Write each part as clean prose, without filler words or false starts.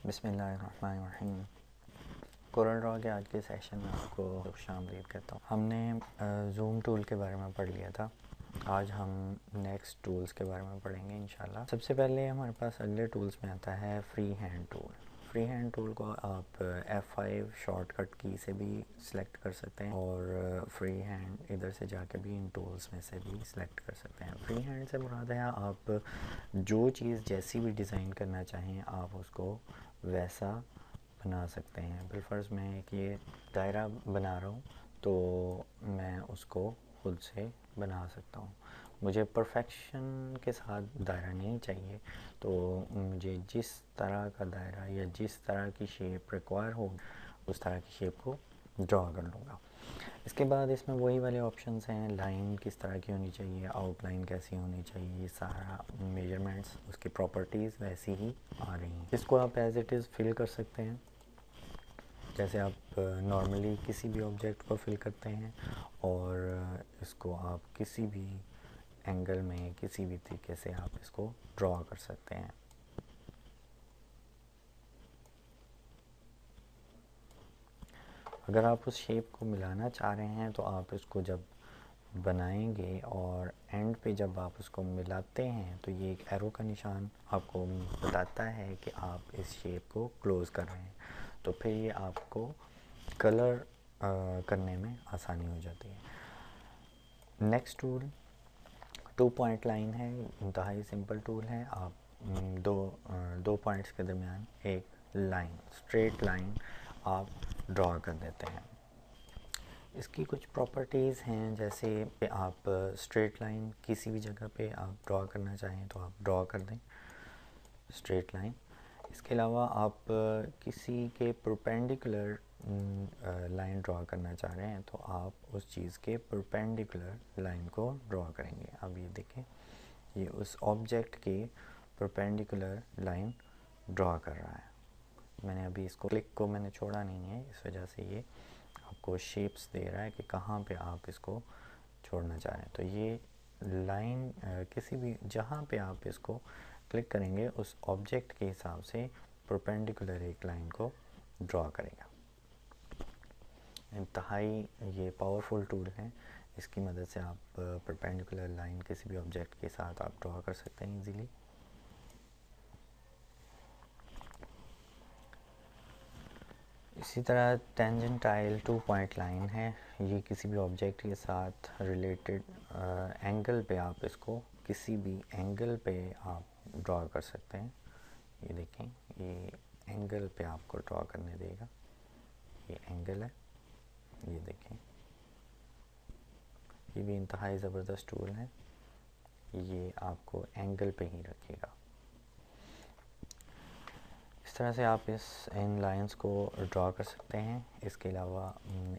बिस्मिल्लाहिर्रहमानिर्रहीम। Corel Draw के आज के सेशन में आपको खुशामदीद कहता हूँ। हमने ज़ूम टूल के बारे में पढ़ लिया था। आज हम नेक्स्ट टूल्स के बारे में पढ़ेंगे इंशाल्लाह। सबसे पहले हमारे पास अगले टूल्स में आता है free hand tool. Free hand tool को आप F5 शॉर्टकट की से भी सिलेक्ट कर सकते हैं और फ्री हैंड इधर से जाके भी इन टूल्स में से भी सिलेक्ट कर सकते हैं। फ्री हैंड से मुराद है आप जो चीज़ जैसी भी डिज़ाइन करना चाहें आप उसको वैसा बना सकते हैं। बिलफर्ज मैं एक ये दायरा बना रहा हूँ तो मैं उसको खुद से बना सकता हूँ। मुझे परफेक्शन के साथ दायरा नहीं चाहिए, तो मुझे जिस तरह का दायरा या जिस तरह की शेप रिक्वायर हो उस तरह की शेप को ड्रॉ कर लूँगा। इसके बाद इसमें वही वाले ऑप्शंस हैं, लाइन किस तरह की होनी चाहिए, आउटलाइन कैसी होनी चाहिए, सारा मेजरमेंट्स उसकी प्रॉपर्टीज़ वैसी ही आ रही हैं। इसको आप एज इट इज़ फिल कर सकते हैं जैसे आप नॉर्मली किसी भी ऑब्जेक्ट को फिल करते हैं, और इसको आप किसी भी एंगल में किसी भी तरीके से आप इसको ड्रॉ कर सकते हैं। अगर आप उस शेप को मिलाना चाह रहे हैं तो आप इसको जब बनाएंगे और एंड पे जब आप उसको मिलाते हैं तो ये एक एरो का निशान आपको बताता है कि आप इस शेप को क्लोज़ कर रहे हैं। तो फिर ये आपको कलर करने में आसानी हो जाती है। नेक्स्ट टूल 2 पॉइंट लाइन है। इंतहाई सिंपल टूल है। आप दो पॉइंट्स के दरमियान एक लाइन, स्ट्रेट लाइन आप ड्रॉ कर देते हैं। इसकी कुछ प्रॉपर्टीज़ हैं, जैसे आप स्ट्रेट लाइन किसी भी जगह पे आप ड्रॉ करना चाहें तो आप ड्रॉ कर दें स्ट्रेट लाइन। इसके अलावा आप किसी के परपेंडिकुलर लाइन ड्रॉ करना चाह रहे हैं तो आप उस चीज़ के परपेंडिकुलर लाइन को ड्रॉ करेंगे। अब ये देखें, ये उस ऑब्जेक्ट के परपेंडिकुलर लाइन ड्रॉ कर रहा है। मैंने अभी इसको क्लिक को मैंने छोड़ा नहीं है, इस वजह से ये आपको शेप्स दे रहा है कि कहाँ पे आप इसको छोड़ना चाह रहे हैं। तो ये लाइन किसी भी जहाँ पे आप इसको क्लिक करेंगे उस ऑब्जेक्ट के हिसाब से परपेंडिकुलर एक लाइन को ड्रॉ करेगा। इंतहाई ये पावरफुल टूल है। इसकी मदद से आप परपेंडिकुलर लाइन किसी भी ऑब्जेक्ट के साथ आप ड्रॉ कर सकते हैं इजीली। इसी तरह टेंजेंटाइल 2 पॉइंट लाइन है। ये किसी भी ऑब्जेक्ट के साथ रिलेटेड एंगल पे आप इसको किसी भी एंगल पे आप ड्रॉ कर सकते हैं। ये देखें, ये एंगल पे आपको ड्रॉ करने देगा। ये एंगल है, ये देखें। ये भी इंतहाई ज़बरदस्त टूल है, ये आपको एंगल पे ही रखेगा। इस तरह से आप इन लाइंस को ड्रॉ कर सकते हैं। इसके अलावा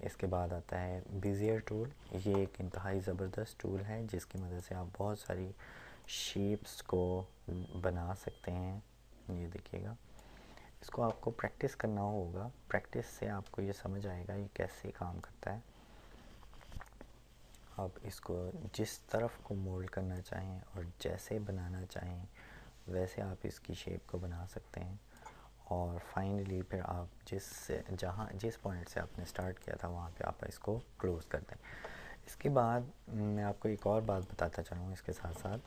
इसके बाद आता है बेजियर टूल। ये एक इंतहाई ज़बरदस्त टूल है जिसकी मदद से आप बहुत सारी शेप्स को बना सकते हैं। ये देखिएगा, इसको आपको प्रैक्टिस करना होगा। प्रैक्टिस से आपको ये समझ आएगा ये कैसे काम करता है। आप इसको जिस तरफ को मोल्ड करना चाहें और जैसे बनाना चाहें वैसे आप इसकी शेप को बना सकते हैं। और फाइनली फिर आप जिस पॉइंट से आपने स्टार्ट किया था वहाँ पे आप इसको क्लोज़ कर दें। इसके बाद मैं आपको एक और बात बताता चलूँ इसके साथ साथ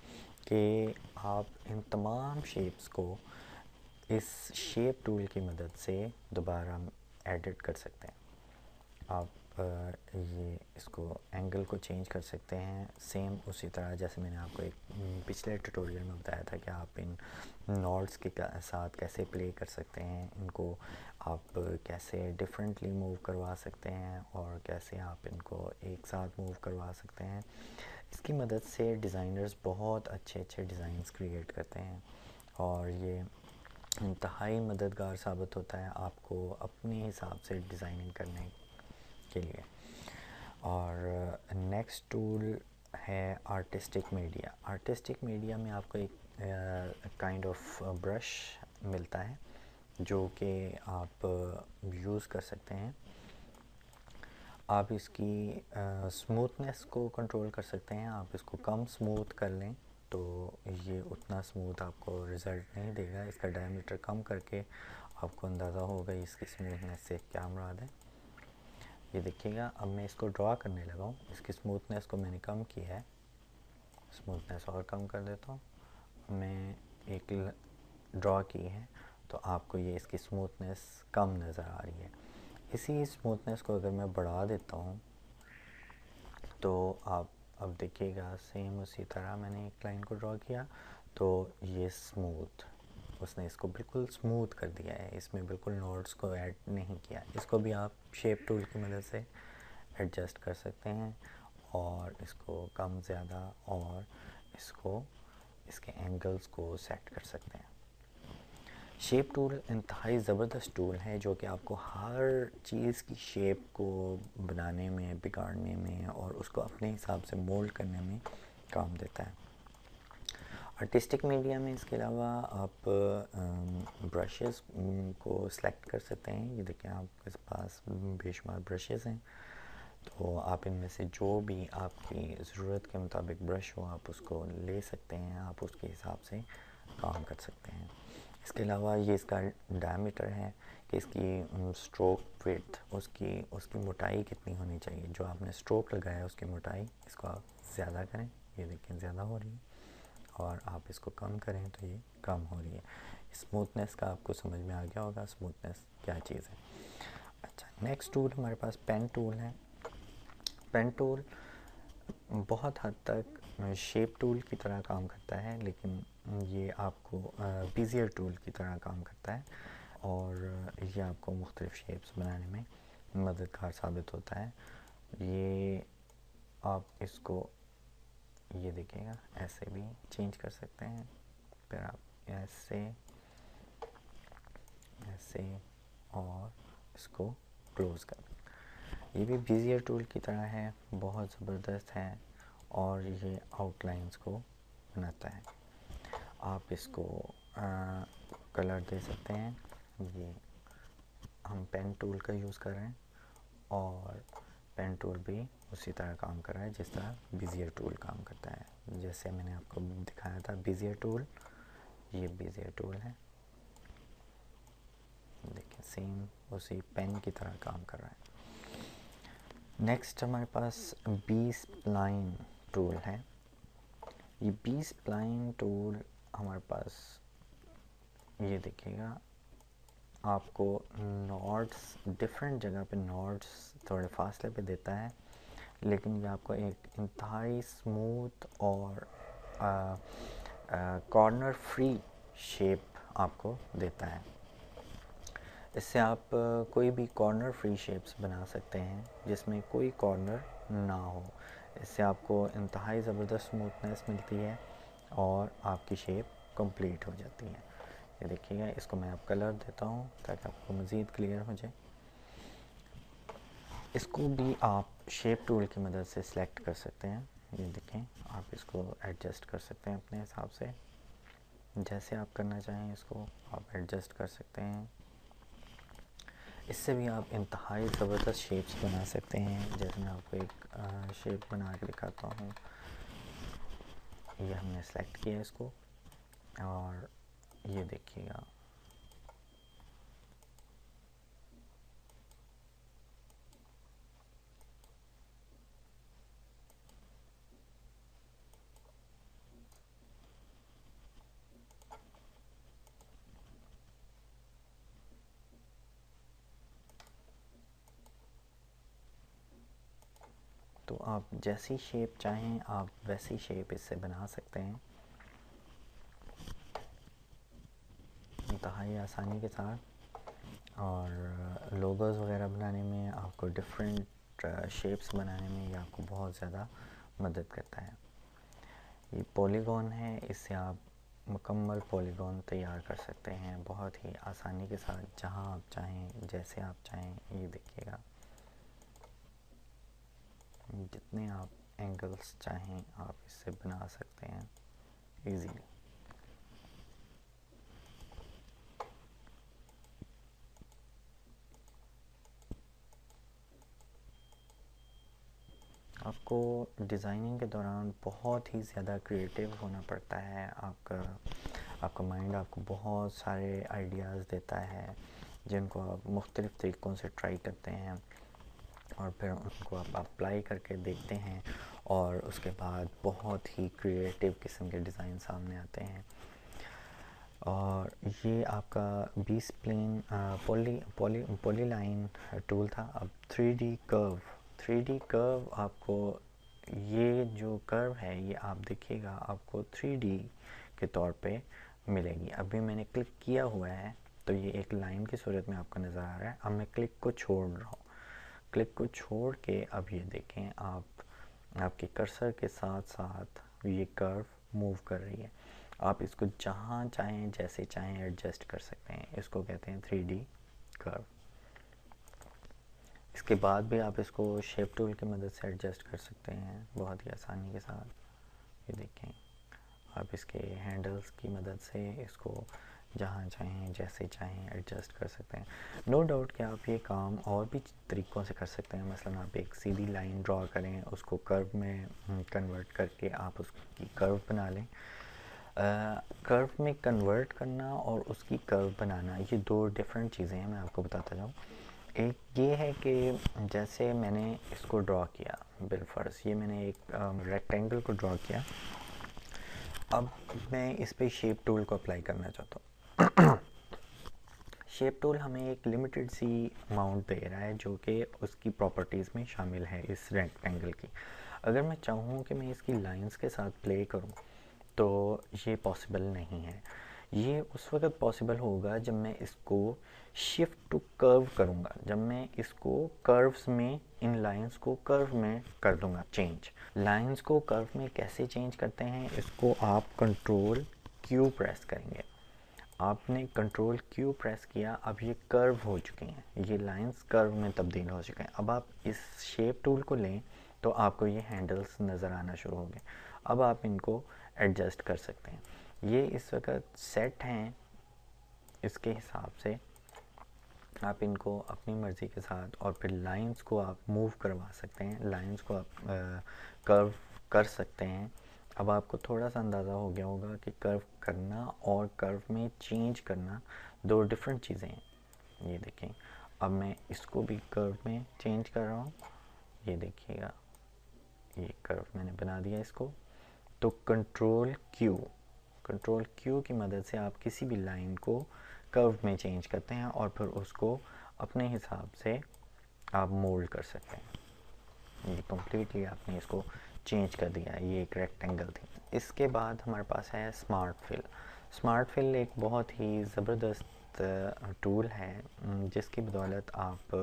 कि आप इन तमाम शेप्स को इस शेप टूल की मदद से दोबारा एडिट कर सकते हैं। आप ये इसको एंगल को चेंज कर सकते हैं, सेम उसी तरह जैसे मैंने आपको एक पिछले ट्यूटोरियल में बताया था कि आप इन नॉट्स के साथ कैसे प्ले कर सकते हैं, इनको आप कैसे डिफरेंटली मूव करवा सकते हैं और कैसे आप इनको एक साथ मूव करवा सकते हैं। इसकी मदद से डिज़ाइनर्स बहुत अच्छे अच्छे डिज़ाइंस क्रिएट करते हैं और ये इंतहाई मददगार साबित होता है आपको अपने हिसाब से डिज़ाइनिंग करने के लिए। और नेक्स्ट टूल है आर्टिस्टिक मीडिया। आर्टिस्टिक मीडिया में आपको एक काइंड ऑफ ब्रश मिलता है जो कि आप यूज़ कर सकते हैं। आप इसकी स्मूथनेस को कंट्रोल कर सकते हैं। आप इसको कम स्मूथ कर लें तो ये उतना स्मूथ आपको रिज़ल्ट नहीं देगा। इसका डायमीटर कम करके आपको अंदाज़ा होगा इसकी स्मूथनेस से क्या मुराद है। ये देखिएगा, अब मैं इसको ड्रा करने लगा हूँ। इसकी स्मूथनेस को मैंने कम किया है, स्मूथनेस और कम कर देता हूँ। मैं एक ड्रा की है तो आपको ये इसकी स्मूथनेस कम नज़र आ रही है। इसी स्मूथनेस को अगर मैं बढ़ा देता हूँ तो आप अब देखिएगा, सेम उसी तरह मैंने एक लाइन को ड्रा किया तो ये स्मूथ, उसने इसको बिल्कुल स्मूथ कर दिया है। इसमें बिल्कुल नोड्स को ऐड नहीं किया। इसको भी आप शेप टूल की मदद से एडजस्ट कर सकते हैं और इसको कम ज़्यादा और इसको इसके एंगल्स को सेट कर सकते हैं। शेप टूल इंतहाई ज़बरदस्त टूल है जो कि आपको हर चीज़ की शेप को बनाने में, बिगाड़ने में और उसको अपने हिसाब से मोल्ड करने में काम देता है। आर्टिस्टिक मीडिया में इसके अलावा आप ब्रशेस को सिलेक्ट कर सकते हैं। ये देखें, आपके पास बेशुमार ब्रशेस हैं, तो आप इनमें से जो भी आपकी ज़रूरत के मुताबिक ब्रश हो आप उसको ले सकते हैं, आप उसके हिसाब से काम कर सकते हैं। इसके अलावा ये इसका डायमीटर है कि इसकी स्ट्रोक विड्थ, उसकी मोटाई कितनी होनी चाहिए। जो आपने स्ट्रोक लगाया है उसकी मोटाई, इसको आप ज़्यादा करें, ये देखें ज़्यादा हो रही है, और आप इसको कम करें तो ये कम हो रही है। स्मूथनेस का आपको समझ में आ गया होगा, स्मूथनेस क्या चीज़ है। अच्छा, नेक्स्ट टूल हमारे पास पेन टूल है। पेन टूल बहुत हद तक शेप टूल की तरह काम करता है, लेकिन ये आपको बीजियर टूल की तरह काम करता है और ये आपको मुख्तलिफ़ शेप्स बनाने में मददगार साबित होता है। ये आप इसको, ये देखिएगा, ऐसे भी चेंज कर सकते हैं, फिर आप ऐसे ऐसे और इसको क्लोज़ कर। ये भी बीजियर टूल की तरह है, बहुत ज़बरदस्त है और ये आउटलाइंस को बनाता है। आप इसको कलर दे सकते हैं। ये हम पेन टूल का यूज़ कर रहे हैं और पेन टूल भी उसी तरह काम कर रहा है जिस तरह बीजियर टूल काम करता है। जैसे मैंने आपको दिखाया था बीजियर टूल, ये बीजियर टूल है, देखिए सेम उसी पेन की तरह काम कर रहा है। नेक्स्ट हमारे पास बी स्प्लाइन टूल है। ये बी स्प्लाइन टूल हमारे पास, ये देखिएगा, आपको नॉट्स डिफरेंट जगह पे नॉट्स थोड़े फासले पे देता है, लेकिन ये आपको एक इंतहाई स्मूथ और कॉर्नर फ्री शेप आपको देता है। इससे आप कोई भी कॉर्नर फ्री शेप्स बना सकते हैं जिसमें कोई कॉर्नर ना हो। इससे आपको इंतहाई ज़बरदस्त स्मूथनेस मिलती है और आपकी शेप कंप्लीट हो जाती है। ये देखिएगा, इसको मैं अब कलर देता हूँ ताकि आपको मज़ीद क्लियर हो जाए। इसको भी आप शेप टूल की मदद से सिलेक्ट कर सकते हैं। ये देखें, आप इसको एडजस्ट कर सकते हैं अपने हिसाब से, जैसे आप करना चाहें इसको आप एडजस्ट कर सकते हैं। इससे भी आप इंतहाई ज़बरदस्त शेप्स बना सकते हैं। जैसे मैं आपको एक शेप बना के दिखाता हूँ। ये हमने सेलेक्ट किया इसको और ये देखिएगा, तो आप जैसी शेप चाहें आप वैसी शेप इससे बना सकते हैं इंतहाई आसानी के साथ। और लोगोस वगैरह बनाने में, आपको डिफरेंट शेप्स बनाने में ये आपको बहुत ज़्यादा मदद करता है। ये पॉलीगॉन है, इससे आप मुकम्मल पॉलीगॉन तैयार कर सकते हैं बहुत ही आसानी के साथ, जहां आप चाहें, जैसे आप चाहें। ये देखिएगा, जितने आप एंगल्स चाहें आप इससे बना सकते हैं इजीली। आपको डिज़ाइनिंग के दौरान बहुत ही ज़्यादा क्रिएटिव होना पड़ता है। आपका आपका माइंड आपको बहुत सारे आइडियाज़ देता है जिनको आप मुख्तलिफ़ तरीक़ों से ट्राई करते हैं और फिर उनको आप अप्लाई करके देखते हैं और उसके बाद बहुत ही क्रिएटिव किस्म के डिज़ाइन सामने आते हैं। और ये आपका बी स्प्लिन पॉलीलाइन टूल था। अब 3D कर्व आपको, ये जो कर्व है ये आप देखिएगा आपको 3D के तौर पे मिलेगी। अभी मैंने क्लिक किया हुआ है तो ये एक लाइन की सूरत में आपको नज़र आ रहा है। अब मैं क्लिक को छोड़ रहा हूँ, क्लिक को छोड़ के अब ये देखें आप, आपके कर्सर के साथ साथ ये कर्व मूव कर रही है। आप इसको जहाँ चाहें जैसे चाहें एडजस्ट कर सकते हैं। इसको कहते हैं 3D कर्व। इसके बाद भी आप इसको शेप टूल की मदद से एडजस्ट कर सकते हैं बहुत ही आसानी के साथ। ये देखें आप इसके हैंडल्स की मदद से इसको जहाँ चाहें जैसे चाहें एडजस्ट कर सकते हैं। नो डाउट कि आप ये काम और भी तरीक़ों से कर सकते हैं। मसलन आप एक सीधी लाइन ड्रॉ करें, उसको कर्व में कन्वर्ट करके आप उसकी कर्व बना लें। कर्व में कन्वर्ट करना और उसकी कर्व बनाना ये दो डिफरेंट चीज़ें हैं। मैं आपको बताता जाऊँ। एक ये है कि जैसे मैंने इसको ड्रॉ किया, बिलफर्ज ये मैंने एक रेक्टेंगल को ड्रॉ किया। अब मैं इस पे शेप टूल को अप्लाई करना चाहता हूँ। शेप टूल हमें एक लिमिटेड सी अमाउंट दे रहा है जो कि उसकी प्रॉपर्टीज़ में शामिल है इस रेक्टेंगल की। अगर मैं चाहूँ कि मैं इसकी लाइंस के साथ प्ले करूँ तो ये पॉसिबल नहीं है। ये उस वक्त पॉसिबल होगा जब मैं इसको शिफ्ट टू कर्व करूँगा, जब मैं इसको कर्व्स में, इन लाइंस को कर्व में कर दूँगा चेंज। लाइंस को कर्व में कैसे चेंज करते हैं, इसको आप कंट्रोल क्यू प्रेस करेंगे। आपने कंट्रोल क्यू प्रेस किया, अब ये कर्व हो चुके हैं, ये लाइंस कर्व में तब्दील हो चुके हैं। अब आप इस शेप टूल को लें तो आपको ये हैंडल्स नज़र आना शुरू हो गए। अब आप इनको एडजस्ट कर सकते हैं। ये इस वक्त सेट हैं, इसके हिसाब से आप इनको अपनी मर्ज़ी के साथ, और फिर लाइंस को आप मूव करवा सकते हैं, लाइंस को आप कर्व कर सकते हैं। अब आपको थोड़ा सा अंदाज़ा हो गया होगा कि कर्व करना और कर्व में चेंज करना दो डिफरेंट चीज़ें हैं। ये देखें अब मैं इसको भी कर्व में चेंज कर रहा हूँ। ये देखिएगा ये कर्व मैंने बना दिया इसको। तो कंट्रोल क्यू की मदद से आप किसी भी लाइन को कर्व में चेंज करते हैं और फिर उसको अपने हिसाब से आप मोल्ड कर सकते हैं। ये कम्प्लीटली आपने इसको चेंज कर दिया। ये एक रेक्टेंगल थी। इसके बाद हमारे पास है स्मार्ट फिल एक बहुत ही ज़बरदस्त टूल है जिसकी बदौलत आप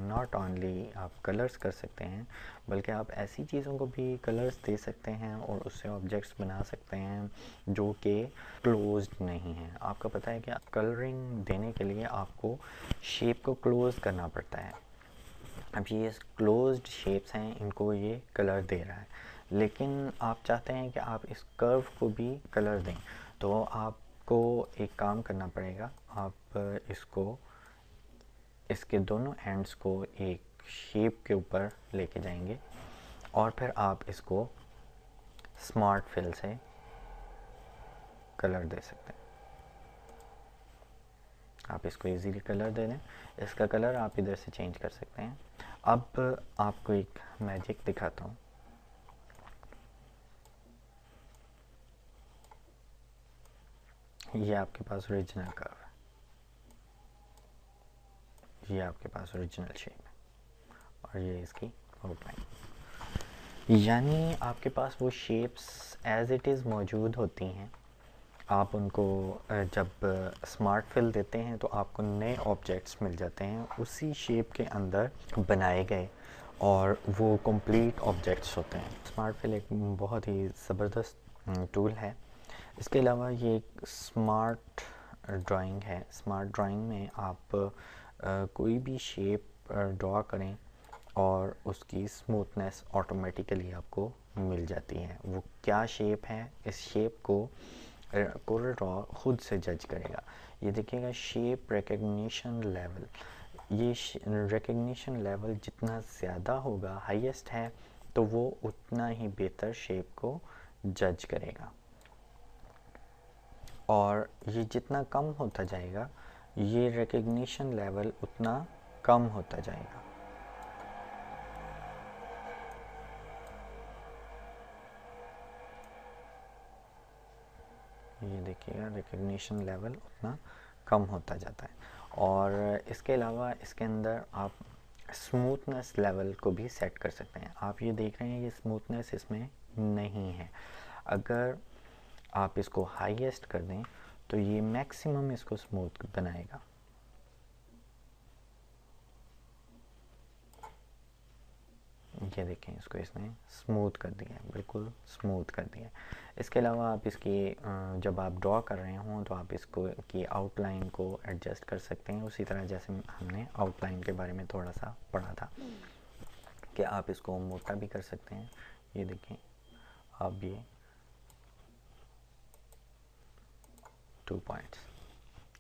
नॉट ओनली आप कलर्स कर सकते हैं बल्कि आप ऐसी चीज़ों को भी कलर्स दे सकते हैं और उससे ऑब्जेक्ट्स बना सकते हैं जो कि क्लोज्ड नहीं हैं। आपको पता है कि कलरिंग देने के लिए आपको शेप को क्लोज़ करना पड़ता है। अब ये क्लोज्ड शेप्स हैं, इनको ये कलर दे रहा है, लेकिन आप चाहते हैं कि आप इस कर्व को भी कलर दें, तो आपको एक काम करना पड़ेगा। आप इसको, इसके दोनों एंड्स को एक शेप के ऊपर लेके जाएंगे और फिर आप इसको स्मार्ट फिल से कलर दे सकते हैं। आप इसको इजीली कलर दे दें। इसका कलर आप इधर से चेंज कर सकते हैं। अब आपको एक मैजिक दिखाता हूँ। ये आपके पास ओरिजिनल कर्व है, ये आपके पास ओरिजिनल शेप है और ये इसकी आउटलाइन। यानी आपके पास वो शेप्स एज इट इज़ मौजूद होती हैं। आप उनको जब स्मार्ट फिल देते हैं तो आपको नए ऑब्जेक्ट्स मिल जाते हैं उसी शेप के अंदर बनाए गए, और वो कंप्लीट ऑब्जेक्ट्स होते हैं। स्मार्ट फिल एक बहुत ही ज़बरदस्त टूल है। इसके अलावा ये एक स्मार्ट ड्राइंग है। स्मार्ट ड्राइंग में आप कोई भी शेप ड्रॉ करें और उसकी स्मूथनेस ऑटोमेटिकली आपको मिल जाती है। वो क्या शेप है, इस शेप को कोरल ड्रॉ खुद से जज करेगा। ये देखिएगा शेप रिकग्निशन लेवल, ये रिकग्निशन लेवल जितना ज़्यादा होगा, हाईएस्ट है, तो वो उतना ही बेहतर शेप को जज करेगा। और ये जितना कम होता जाएगा ये रिकग्निशन लेवल उतना कम होता जाएगा। ये देखिएगा रिकग्निशन लेवल उतना कम होता जाता है। और इसके अलावा इसके अंदर आप स्मूथनेस लेवल को भी सेट कर सकते हैं। आप ये देख रहे हैं ये स्मूथनेस इसमें नहीं है। अगर आप इसको हाईएस्ट कर दें तो ये मैक्सिमम इसको स्मूथ बनाएगा। ये देखें इसको इसने स्मूथ कर दिया है, बिल्कुल स्मूथ कर दिया है। इसके अलावा आप इसकी जब आप ड्रॉ कर रहे हों तो आप इसको की आउटलाइन को एडजस्ट कर सकते हैं, उसी तरह जैसे हमने आउटलाइन के बारे में थोड़ा सा पढ़ा था कि आप इसको मोटा भी कर सकते हैं। ये देखें अब ये 2 पॉइंट्स,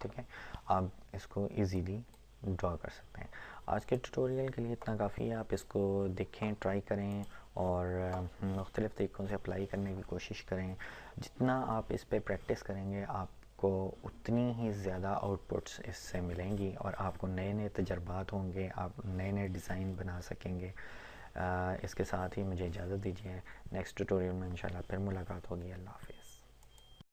ठीक है, आप इसको इजीली ड्रॉ कर सकते हैं। आज के ट्यूटोरियल के लिए इतना काफ़ी है। आप इसको देखें, ट्राई करें और मुख्तलिफ़ तरीक़ों से अप्लाई करने की कोशिश करें। जितना आप इस पर प्रैक्टिस करेंगे आपको उतनी ही ज़्यादा आउटपुट्स इससे मिलेंगी और आपको नए नए तजर्बात होंगे, आप नए नए डिज़ाइन बना सकेंगे। इसके साथ ही मुझे इजाज़त दीजिए। नेक्स्ट ट्यूटोरियल में इंशाल्लाह फिर मुलाकात होगी। अल्लाह हाफ़िज़।